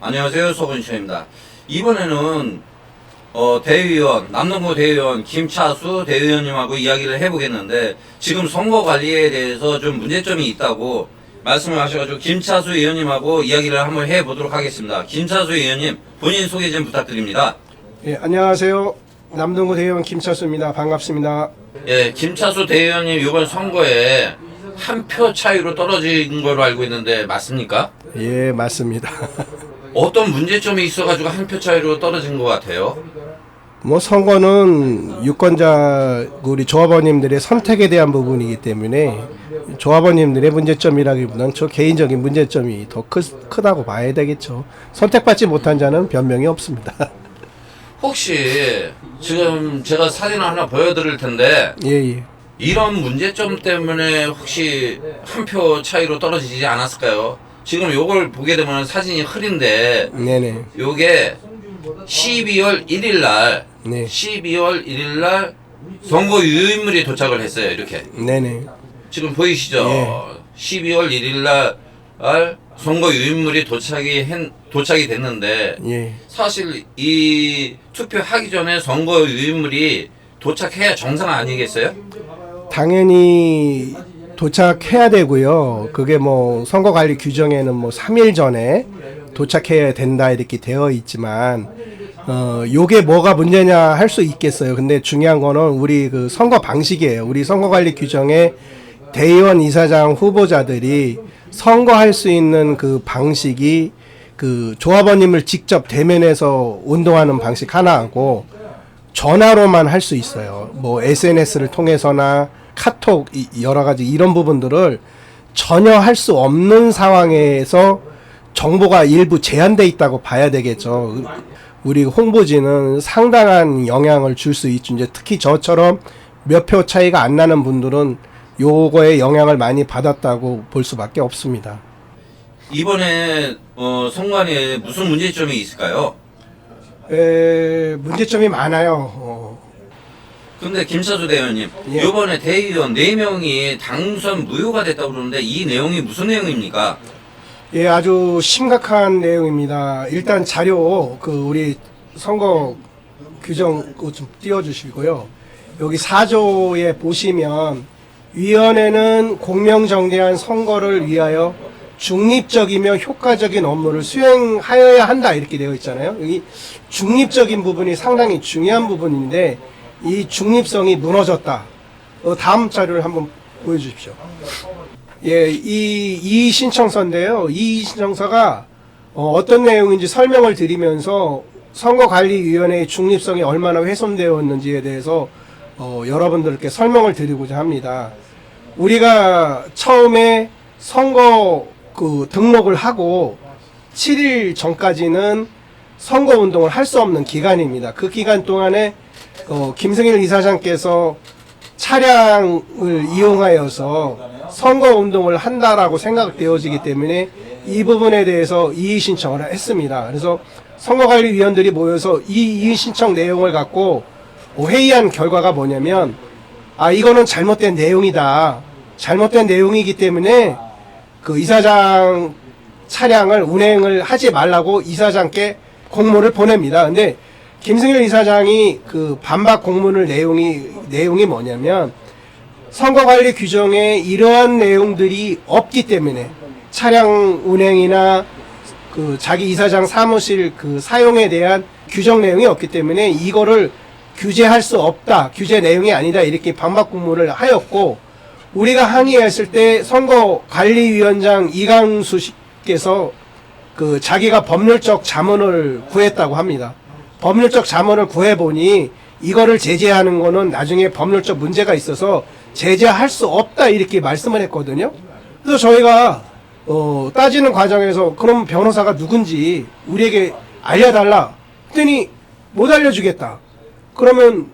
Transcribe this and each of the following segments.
안녕하세요, 서건시입니다. 이번에는 대의원, 남동구 대의원 김차수 대의원님하고 이야기를 해보겠는데, 지금 선거 관리에 대해서 좀 문제점이 있다고 말씀을 하셔가지고 김차수 의원님하고 이야기를 한번 해보도록 하겠습니다. 김차수 의원님, 본인 소개 좀 부탁드립니다. 예, 안녕하세요. 남동구 대의원 김차수입니다. 반갑습니다. 예, 김차수 대의원님 이번 선거에 한 표 차이로 떨어진 걸로 알고 있는데 맞습니까? 예, 맞습니다. 어떤 문제점이 있어가지고 한 표 차이로 떨어진 것 같아요? 뭐 선거는 유권자 우리 조합원님들의 선택에 대한 부분이기 때문에 조합원님들의 문제점이라기보다는 저 개인적인 문제점이 더 크다고 봐야 되겠죠. 선택받지 못한 자는 변명이 없습니다. 혹시 지금 제가 사진을 하나 보여드릴 텐데 예. 이런 문제점 때문에 혹시 한 표 차이로 떨어지지 않았을까요? 지금 요걸 보게 되면 사진이 흐린데 네네. 요게 12월 1일 날 네. 12월 1일 날 선거 유인물이 도착을 했어요. 이렇게 네네. 지금 보이시죠? 예. 12월 1일 날 선거 유인물이 도착이 됐는데 예. 사실 이 투표하기 전에 선거 유인물이 도착해야 정상 아니겠어요? 당연히 도착해야 되고요. 그게 뭐 선거관리 규정에는 뭐 3일 전에 도착해야 된다 이렇게 되어 있지만 요게 뭐가 문제냐 할 수 있겠어요. 근데 중요한 거는 우리 그 선거 방식이에요. 우리 선거관리 규정에 대의원 이사장 후보자들이 선거할 수 있는 그 방식이 그 조합원님을 직접 대면해서 운동하는 방식 하나하고 전화로만 할 수 있어요. 뭐 SNS를 통해서나 카톡 여러 가지 이런 부분들을 전혀 할 수 없는 상황에서 정보가 일부 제한돼 있다고 봐야 되겠죠. 우리 홍보진은 상당한 영향을 줄 수 있죠. 이제 특히 저처럼 몇 표 차이가 안 나는 분들은 요거에 영향을 많이 받았다고 볼 수밖에 없습니다. 이번에 선관위에 무슨 문제점이 있을까요? 문제점이 많아요. 근데 김차수 대의원님, 예. 이번에 대의원 4명이 당선 무효가 됐다고 그러는데 이 내용이 무슨 내용입니까? 예, 아주 심각한 내용입니다. 일단 자료 우리 선거 규정 좀 띄워주시고요. 여기 4조에 보시면 위원회는 공명정대한 선거를 위하여 중립적이며 효과적인 업무를 수행하여야 한다 이렇게 되어 있잖아요. 여기 중립적인 부분이 상당히 중요한 부분인데 이 중립성이 무너졌다. 다음 자료를 한번 보여주십시오. 예, 이 신청서인데요. 이 신청서가 어떤 내용인지 설명을 드리면서 선거관리위원회의 중립성이 얼마나 훼손되었는지에 대해서 여러분들께 설명을 드리고자 합니다. 우리가 처음에 선거 등록을 하고 7일 전까지는 선거운동을 할 수 없는 기간입니다. 그 기간 동안에 김승일 이사장께서 차량을 이용하여서 선거운동을 한다라고 생각되어지기 때문에 이 부분에 대해서 이의 신청을 했습니다. 그래서 선거관리위원들이 모여서 이 이의 신청 내용을 갖고 회의한 결과가 뭐냐면 이거는 잘못된 내용이다. 잘못된 내용이기 때문에 그 이사장 차량을 운행을 하지 말라고 이사장께 공문을 보냅니다. 근데 김승일 이사장이 그 반박 공문을 내용이 뭐냐면 선거관리 규정에 이러한 내용들이 없기 때문에 차량 운행이나 그 자기 이사장 사무실 그 사용에 대한 규정 내용이 없기 때문에 이거를 규제할 수 없다. 규제 내용이 아니다. 이렇게 반박 공문을 하였고 우리가 항의했을 때 선거관리위원장 이강수 씨께서 그 자기가 법률적 자문을 구했다고 합니다. 법률적 자문을 구해보니 이거를 제재하는 거는 나중에 법률적 문제가 있어서 제재할 수 없다 이렇게 말씀을 했거든요. 그래서 저희가 따지는 과정에서 그럼 변호사가 누군지 우리에게 알려달라 했더니 못 알려주겠다. 그러면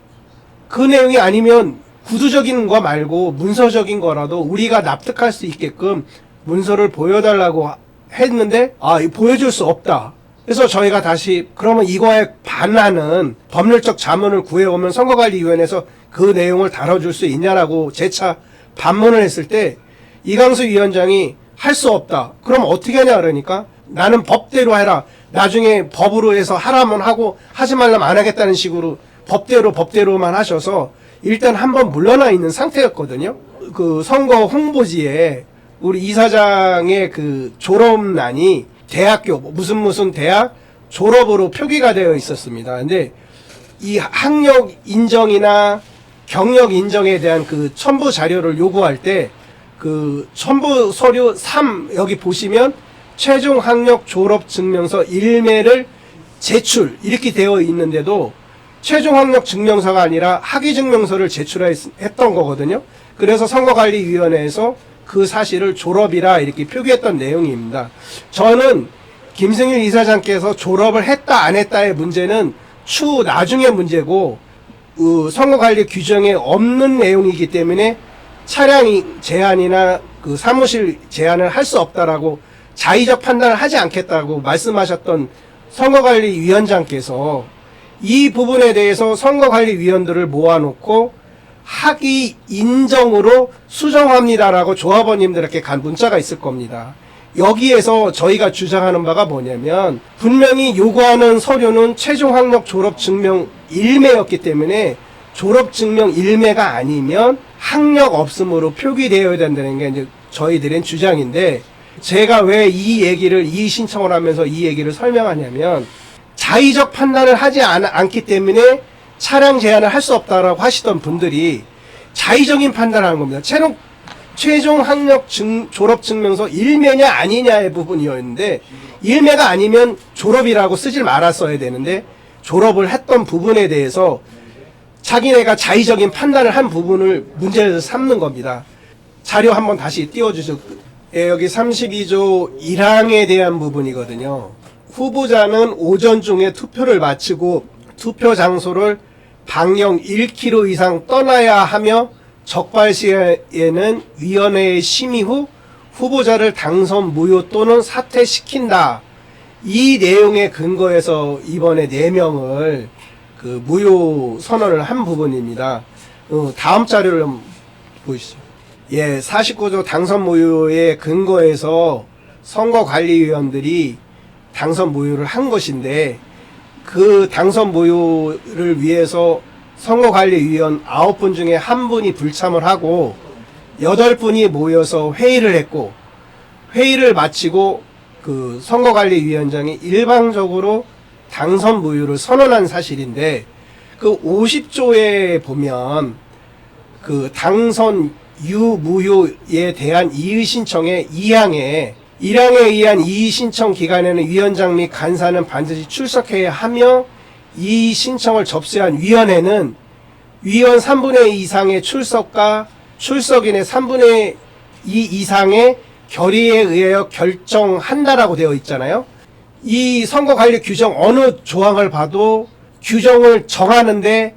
그 내용이 아니면 구두적인 거 말고 문서적인 거라도 우리가 납득할 수 있게끔 문서를 보여달라고 했는데 보여줄 수 없다. 그래서 저희가 다시 그러면 이거에 반하는 법률적 자문을 구해오면 선거관리위원회에서 그 내용을 다뤄줄 수 있냐라고 재차 반문을 했을 때 이강수 위원장이 할 수 없다. 그럼 어떻게 하냐 그러니까 나는 법대로 해라. 나중에 법으로 해서 하라면 하고 하지 말라면 안 하겠다는 식으로 법대로만 하셔서 일단 한번 물러나 있는 상태였거든요. 그 선거 홍보지에 우리 이사장의 그 졸업란이 대학교 무슨 대학 졸업으로 표기가 되어 있었습니다. 근데 이 학력 인정이나 경력 인정에 대한 그 첨부 자료를 요구할 때 그 첨부 서류 3 여기 보시면 최종 학력 졸업 증명서 1매를 제출 이렇게 되어 있는데도 최종 학력 증명서가 아니라 학위 증명서를 제출했던 거거든요. 그래서 선거관리위원회에서 그 사실을 졸업이라 이렇게 표기했던 내용입니다. 저는 김승일 이사장께서 졸업을 했다 안 했다의 문제는 추후 나중의 문제고 선거관리 규정에 없는 내용이기 때문에 차량 제한이나 그 사무실 제한을 할 수 없다라고 자의적 판단을 하지 않겠다고 말씀하셨던 선거관리위원장께서 이 부분에 대해서 선거관리위원들을 모아놓고 학위 인정으로 수정합니다라고 조합원님들에게 간 문자가 있을 겁니다. 여기에서 저희가 주장하는 바가 뭐냐면 분명히 요구하는 서류는 최종 학력 졸업 증명 1매였기 때문에 졸업 증명 1매가 아니면 학력 없음으로 표기되어야 된다는 게 이제 저희들의 주장인데 제가 왜 이 신청을 하면서 이 얘기를 설명하냐면 자의적 판단을 하지 않기 때문에 차량 제한을 할 수 없다라고 하시던 분들이 자의적인 판단을 하는 겁니다. 최종 학력 졸업 증명서 1매냐 아니냐의 부분이었는데 1매가 아니면 졸업이라고 쓰질 말았어야 되는데 졸업을 했던 부분에 대해서 자기네가 자의적인 판단을 한 부분을 문제를 삼는 겁니다. 자료 한번 다시 띄워주죠. 예, 여기 32조 1항에 대한 부분이거든요. 후보자는 오전 중에 투표를 마치고 투표 장소를 방영 1km 이상 떠나야 하며 적발 시에는 위원회의 심의 후 후보자를 당선 무효 또는 사퇴시킨다. 이 내용에 근거해서 이번에 4명을 그 무효 선언을 한 부분입니다. 다음 자료를 한번 보시죠. 예, 49조 당선 무효에 근거해서 선거관리위원들이 당선 무효를 한 것인데 그 당선 무효를 위해서 선거관리위원 9분 중에 1분이 불참을 하고 8분이 모여서 회의를 했고 회의를 마치고 그 선거관리위원장이 일방적으로 당선 무효를 선언한 사실인데 그 50조에 보면 그 당선 유무효에 대한 이의 신청의 2항에 1항에 의한 이의 신청 기간에는 위원장 및 간사는 반드시 출석해야 하며 이 신청을 접수한 위원회는 위원 3분의 2 이상의 출석과 출석인의 3분의 2 이상의 결의에 의하여 결정한다라고 되어 있잖아요. 이 선거관리 규정 어느 조항을 봐도 규정을 정하는데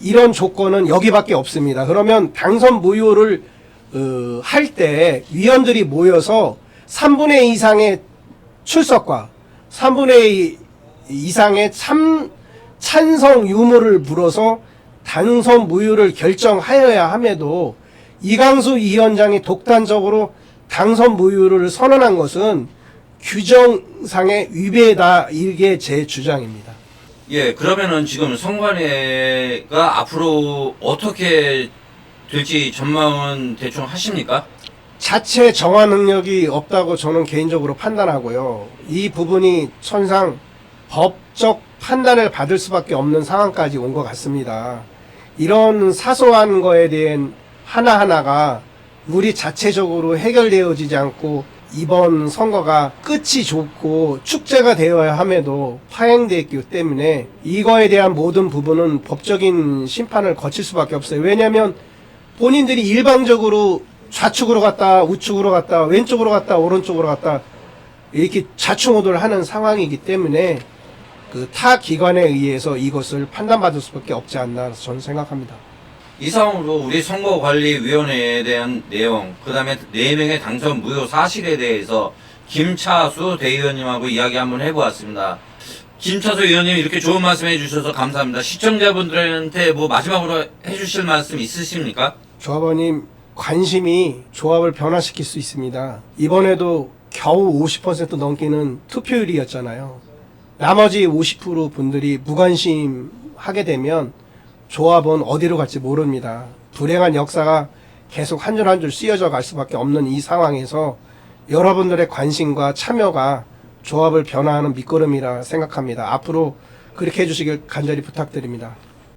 이런 조건은 여기밖에 없습니다. 그러면 당선 무효를 할 때 위원들이 모여서 3분의 2 이상의 출석과 3분의 2 이상의 찬성 유무를 물어서 당선 무효를 결정하여야 함에도 이강수 위원장이 독단적으로 당선 무효를 선언한 것은 규정상의 위배다. 이게 제 주장입니다. 예, 그러면은 지금 선관위가 앞으로 어떻게 될지 전망은 대충 하십니까? 자체 정화 능력이 없다고 저는 개인적으로 판단하고요. 이 부분이 천상 법적 판단을 받을 수밖에 없는 상황까지 온 것 같습니다. 이런 사소한 거에 대한 하나하나가 우리 자체적으로 해결되어지지 않고 이번 선거가 끝이 좋고 축제가 되어야 함에도 파행되었기 때문에 이거에 대한 모든 부분은 법적인 심판을 거칠 수밖에 없어요. 왜냐하면 본인들이 일방적으로 좌측으로 갔다 우측으로 갔다 왼쪽으로 갔다 오른쪽으로 갔다 이렇게 좌충우돌 하는 상황이기 때문에 그 타 기관에 의해서 이것을 판단받을 수밖에 없지 않나 저는 생각합니다. 이상으로 우리 선거관리위원회에 대한 내용, 그 다음에 4명의 당선 무효 사실에 대해서 김차수 대의원님하고 이야기 한번 해보았습니다. 김차수 의원님 이렇게 좋은 말씀 해주셔서 감사합니다. 시청자분들한테 뭐 마지막으로 해주실 말씀 있으십니까? 조합원님 관심이 조합을 변화시킬 수 있습니다. 이번에도 겨우 50% 넘기는 투표율이었잖아요. 나머지 50% 분들이 무관심 하게 되면 조합은 어디로 갈지 모릅니다. 불행한 역사가 계속 한 줄 한 줄 쓰여져 갈 수밖에 없는 이 상황에서 여러분들의 관심과 참여가 조합을 변화하는 밑거름이라 생각합니다. 앞으로 그렇게 해주시길 간절히 부탁드립니다.